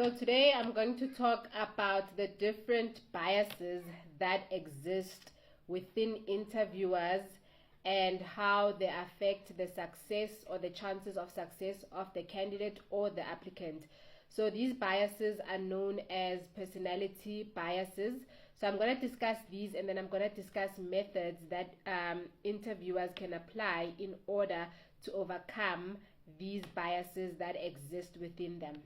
So today I'm going to talk about the different biases that exist within interviewers and how they affect the success or the chances of success of the candidate or the applicant. So these biases are known as personality biases. So I'm going to discuss these, and then I'm going to discuss methods that interviewers can apply in order to overcome these biases that exist within them.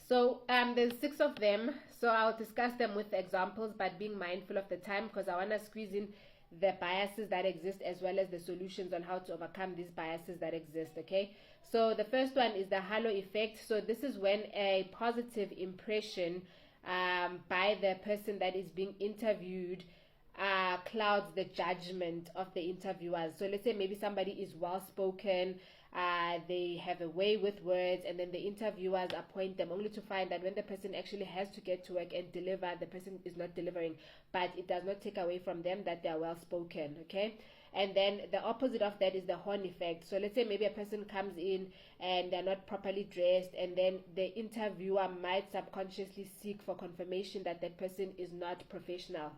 So there's 6 of them, so I'll discuss them with examples, but being mindful of the time because I want to squeeze in the biases that exist as well as the solutions on how to overcome these biases that exist. Okay, so the first one is the halo effect. So this is when a positive impression by the person that is being interviewed clouds the judgment of the interviewers. So let's say maybe somebody is well spoken, they have a way with words, and then the interviewers appoint them only to find that when the person actually has to get to work and deliver, the person is not delivering. But it does not take away from them that they are well spoken. Okay, and then the opposite of that is the horn effect. So let's say maybe a person comes in and they're not properly dressed, and then the interviewer might subconsciously seek for confirmation that that person is not professional,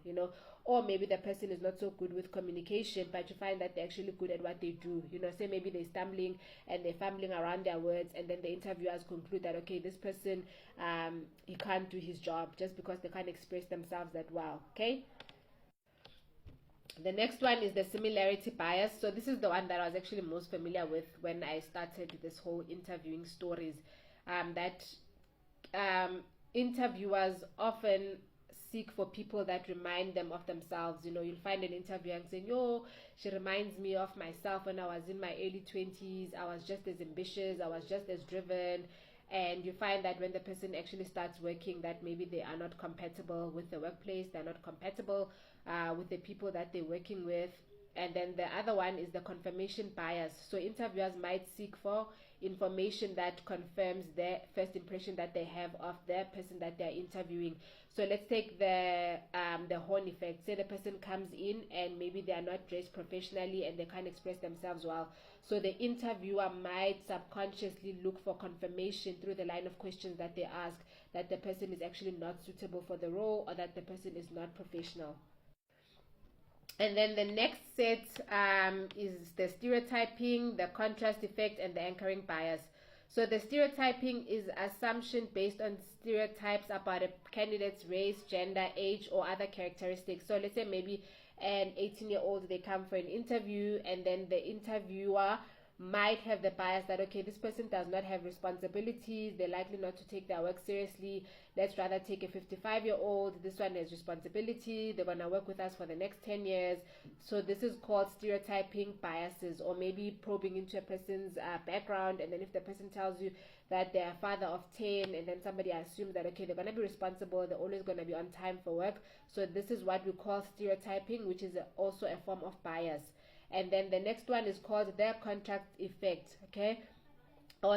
or maybe the person is not so good with communication, but you find that they're actually good at what they do. Say maybe they're stumbling and they're fumbling around their words, and then the interviewers conclude that, okay, this person, he can't do his job just because they can't express themselves that well. Okay, the next one is the similarity bias. So this is the one that I was actually most familiar with when I started this whole interviewing stories, that interviewers often seek for people that remind them of themselves. You'll find an interviewer saying, yo, she reminds me of myself when I was in my early 20s. I was just as ambitious, I was just as driven. And you find that when the person actually starts working, that maybe they are not compatible with the workplace, they're not compatible with the people that they're working with. And then the other one is the confirmation bias. So interviewers might seek for information that confirms their first impression that they have of the person that they're interviewing. So let's take the horn effect. Say the person comes in and maybe they are not dressed professionally and they can't express themselves well. So the interviewer might subconsciously look for confirmation through the line of questions that they ask that the person is actually not suitable for the role, or that the person is not professional. And then the next set is the stereotyping, the contrast effect, and the anchoring bias. So the stereotyping is assumption based on stereotypes about a candidate's race, gender, age, or other characteristics. So let's say maybe an 18-year-old, they come for an interview, and then the interviewer might have the bias that, okay, this person does not have responsibilities, they're likely not to take their work seriously, let's rather take a 55-year-old, this one has responsibility, they're going to work with us for the next 10 years. So this is called stereotyping biases, or maybe probing into a person's background, and then if the person tells you that they're a father of 10, and then somebody assumes that, okay, they're going to be responsible, they're always going to be on time for work. So this is what we call stereotyping, which is also a form of bias. And then the next one is called the contrast effect. Okay,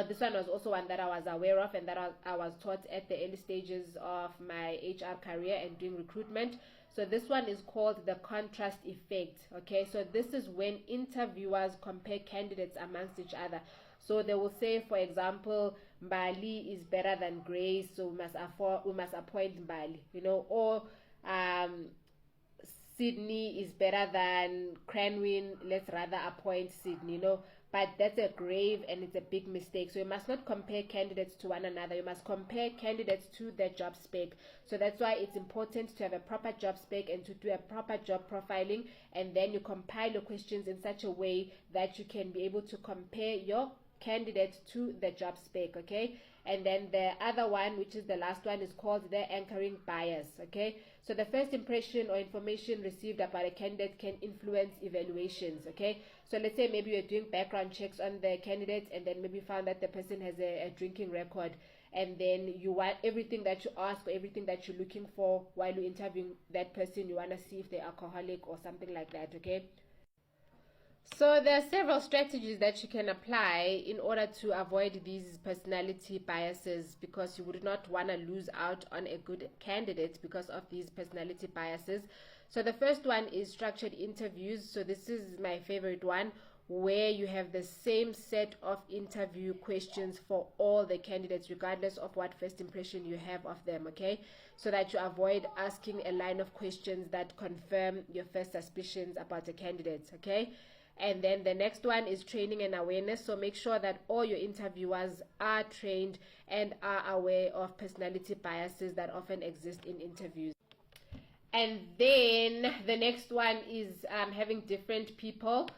this one was also one that I was aware of and that I was taught at the early stages of my HR career and doing recruitment. So this one is called the contrast effect. Okay, so this is when interviewers compare candidates amongst each other. So they will say, for example, Mbali is better than Grace, so we must appoint Mbali, or Sydney is better than Cranwin, let's rather appoint Sydney, but that's a grave and it's a big mistake. So you must not compare candidates to one another, you must compare candidates to their job spec. So that's why it's important to have a proper job spec and to do a proper job profiling, and then you compile your questions in such a way that you can be able to compare your candidate to the job spec. Okay, and then the other one, which is the last one, is called the anchoring bias. Okay, so the first impression or information received about a candidate can influence evaluations. Okay, so let's say maybe you're doing background checks on the candidate, and then maybe found that the person has a drinking record, and then you want everything that you ask or everything that you're looking for while you're interviewing that person, you want to see if they're alcoholic or something like that. Okay, so there are several strategies that you can apply in order to avoid these personality biases, because you would not want to lose out on a good candidate because of these personality biases. So the first one is structured interviews. So this is my favorite one, where you have the same set of interview questions for all the candidates, regardless of what first impression you have of them, okay? So that you avoid asking a line of questions that confirm your first suspicions about the candidates, okay? And then the next one is training and awareness. So make sure that all your interviewers are trained and are aware of personality biases that often exist in interviews. And then the next one is having different people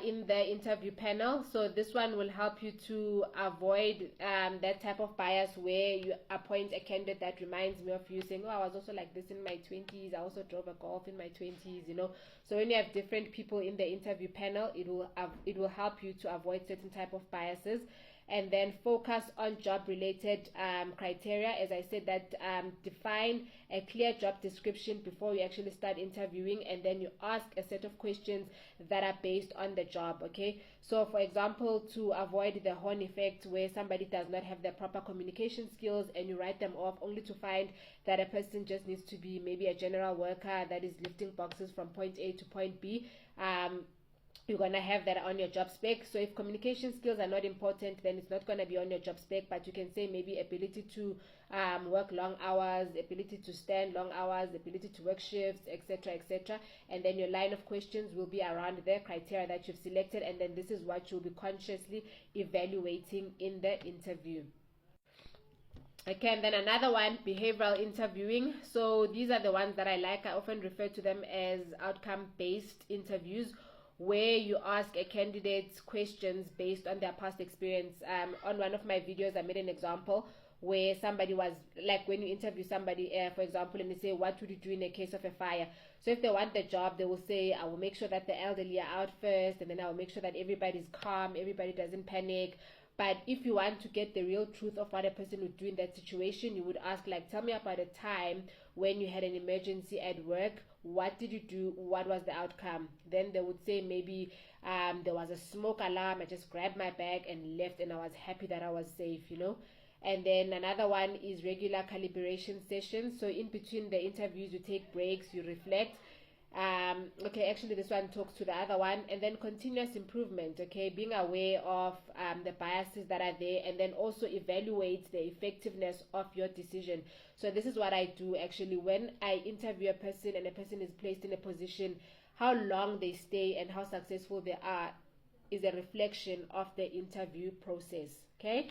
in the interview panel. So this one will help you to avoid that type of bias where you appoint a candidate that reminds me of you, saying, oh, I was also like this in my 20s, I also drove a Golf in my 20s, you know. So when you have different people in the interview panel, it will help you to avoid certain type of biases. And then focus on job related criteria. As I said, that define a clear job description before you actually start interviewing, and then you ask a set of questions that are based on the job, okay? So for example, to avoid the horn effect where somebody does not have the proper communication skills and you write them off only to find that a person just needs to be maybe a general worker that is lifting boxes from point A to point B. You're going to have that on your job spec. So if communication skills are not important, then it's not going to be on your job spec, but you can say maybe ability to work long hours, ability to stand long hours, ability to work shifts, etc., etc. And then your line of questions will be around the criteria that you've selected, and then this is what you'll be consciously evaluating in the interview. Okay, and then another one, behavioral interviewing. So these are the ones that I like. I often refer to them as outcome-based interviews, where you ask a candidate questions based on their past experience. On one of my videos, I made an example where somebody was like, when you interview somebody, for example, and they say, what would you do in a case of a fire? So if they want the job, they will say, I will make sure that the elderly are out first, and then I will make sure that everybody's calm, everybody doesn't panic. But if you want to get the real truth of what a person would do in that situation, you would ask, like, tell me about a time when you had an emergency at work. What did you do? What was the outcome? Then they would say maybe there was a smoke alarm. I just grabbed my bag and left, and I was happy that I was safe, you know. And then another one is regular calibration sessions. So in between the interviews, you take breaks, you reflect. Okay, actually this one talks to the other one. And then continuous improvement, okay, being aware of the biases that are there, and then also evaluate the effectiveness of your decision. So this is what I do actually when I interview a person and a person is placed in a position. How long they stay and how successful they are is a reflection of the interview process, okay?